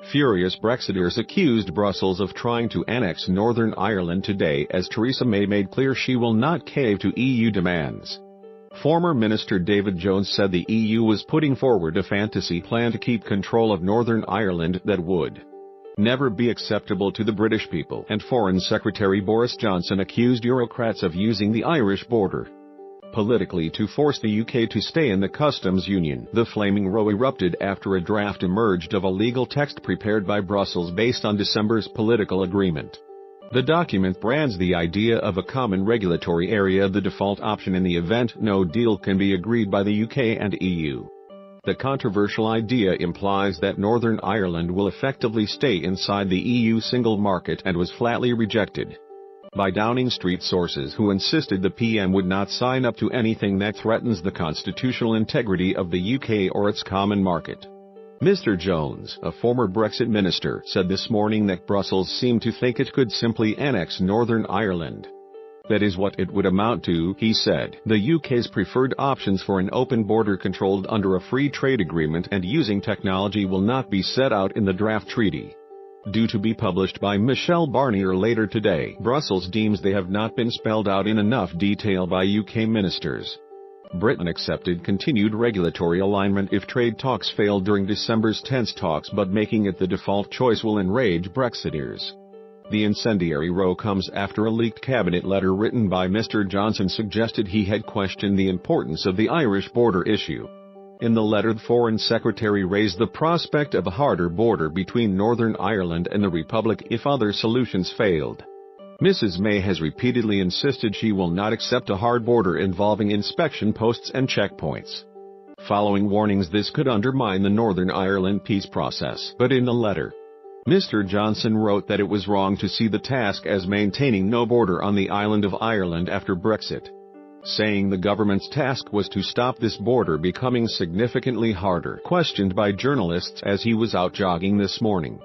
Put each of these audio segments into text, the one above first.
Furious Brexiteers accused Brussels of trying to annex Northern Ireland today as Theresa May made clear she will not cave to EU demands. Former Minister David Jones said the EU was putting forward a fantasy plan to keep control of Northern Ireland that would never be acceptable to the British people, and Foreign Secretary Boris Johnson accused Eurocrats of using the Irish border politically to force the UK to stay in the customs union. The flaming row erupted after a draft emerged of a legal text prepared by Brussels based on December's political agreement. The document brands the idea of a common regulatory area the default option in the event no deal can be agreed by the UK and EU. The controversial idea implies that Northern Ireland will effectively stay inside the EU single market and was flatly rejected by Downing Street sources who insisted the PM would not sign up to anything that threatens the constitutional integrity of the UK or its common market. Mr. Jones, a former Brexit minister, said this morning that Brussels seemed to think it could simply annex Northern Ireland. That is what it would amount to, he said. The UK's preferred options for an open border controlled under a free trade agreement and using technology will not be set out in the draft treaty. Due to be published by Michel Barnier later today, Brussels deems they have not been spelled out in enough detail by UK ministers. Britain accepted continued regulatory alignment if trade talks failed during December's tense talks, but making it the default choice will enrage Brexiteers. The incendiary row comes after a leaked cabinet letter written by Mr. Johnson suggested he had questioned the importance of the Irish border issue. In the letter, the Foreign Secretary raised the prospect of a harder border between Northern Ireland and the Republic if other solutions failed. Mrs. May has repeatedly insisted she will not accept a hard border involving inspection posts and checkpoints. Following warnings this could undermine the Northern Ireland peace process, but in the letter, Mr. Johnson wrote that it was wrong to see the task as maintaining no border on the island of Ireland after Brexit, saying the government's task was to stop this border becoming significantly harder. Questioned by journalists as he was out jogging this morning,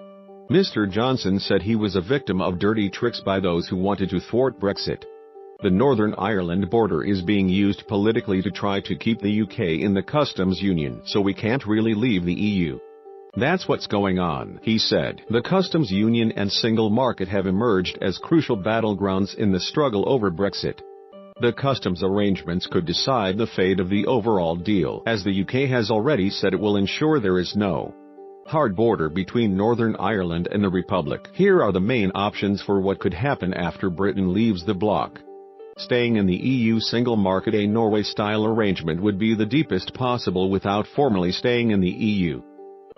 Mr. Johnson said he was a victim of dirty tricks by those who wanted to thwart Brexit. The Northern Ireland border is being used politically to try to keep the UK in the customs union, so we can't really leave the EU. That's what's going on, he said. The customs union and single market have emerged as crucial battlegrounds in the struggle over Brexit. The customs arrangements could decide the fate of the overall deal, as the UK has already said it will ensure there is no hard border between Northern Ireland and the Republic. Here are the main options for what could happen after Britain leaves the bloc. Staying in the EU single market, a Norway-style arrangement would be the deepest possible without formally staying in the EU.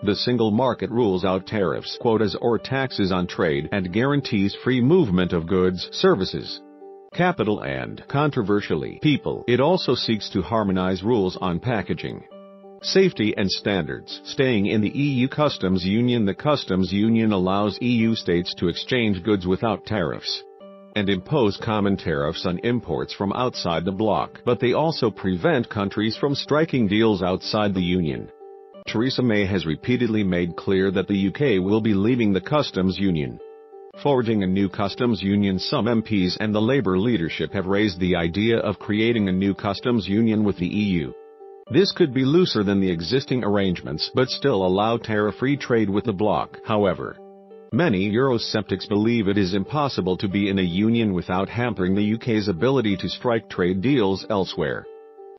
The single market rules out tariffs, quotas or taxes on trade, and guarantees free movement of goods, services, capital and, controversially, people. It also seeks to harmonize rules on packaging, safety and standards. Staying in the EU customs union. The customs union allows EU states to exchange goods without tariffs and impose common tariffs on imports from outside the bloc, but they also prevent countries from striking deals outside the union. Theresa May has repeatedly made clear that the UK will be leaving the customs union. Forging a new customs union. Some MPs and the Labour leadership have raised the idea of creating a new customs union with the EU. This could be looser than the existing arrangements but still allow tariff-free trade with the bloc. However, many Eurosceptics believe it is impossible to be in a union without hampering the UK's ability to strike trade deals elsewhere.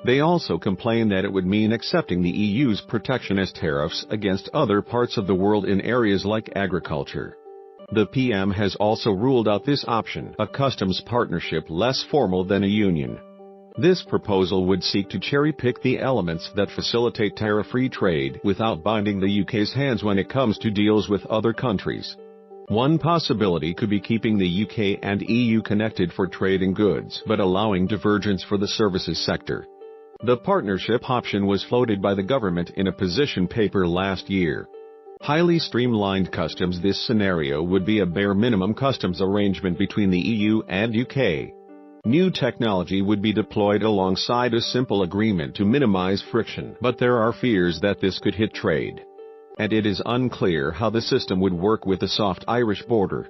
They also complain that it would mean accepting the EU's protectionist tariffs against other parts of the world in areas like agriculture. The PM has also ruled out this option, a customs partnership less formal than a union. This proposal would seek to cherry-pick the elements that facilitate tariff-free trade without binding the UK's hands when it comes to deals with other countries. One possibility could be keeping the UK and EU connected for trade in goods, but allowing divergence for the services sector. The partnership option was floated by the government in a position paper last year. Highly streamlined customs. This scenario would be a bare minimum customs arrangement between the EU and UK. New technology would be deployed alongside a simple agreement to minimize friction, but there are fears that this could hit trade, and it is unclear how the system would work with a soft Irish border.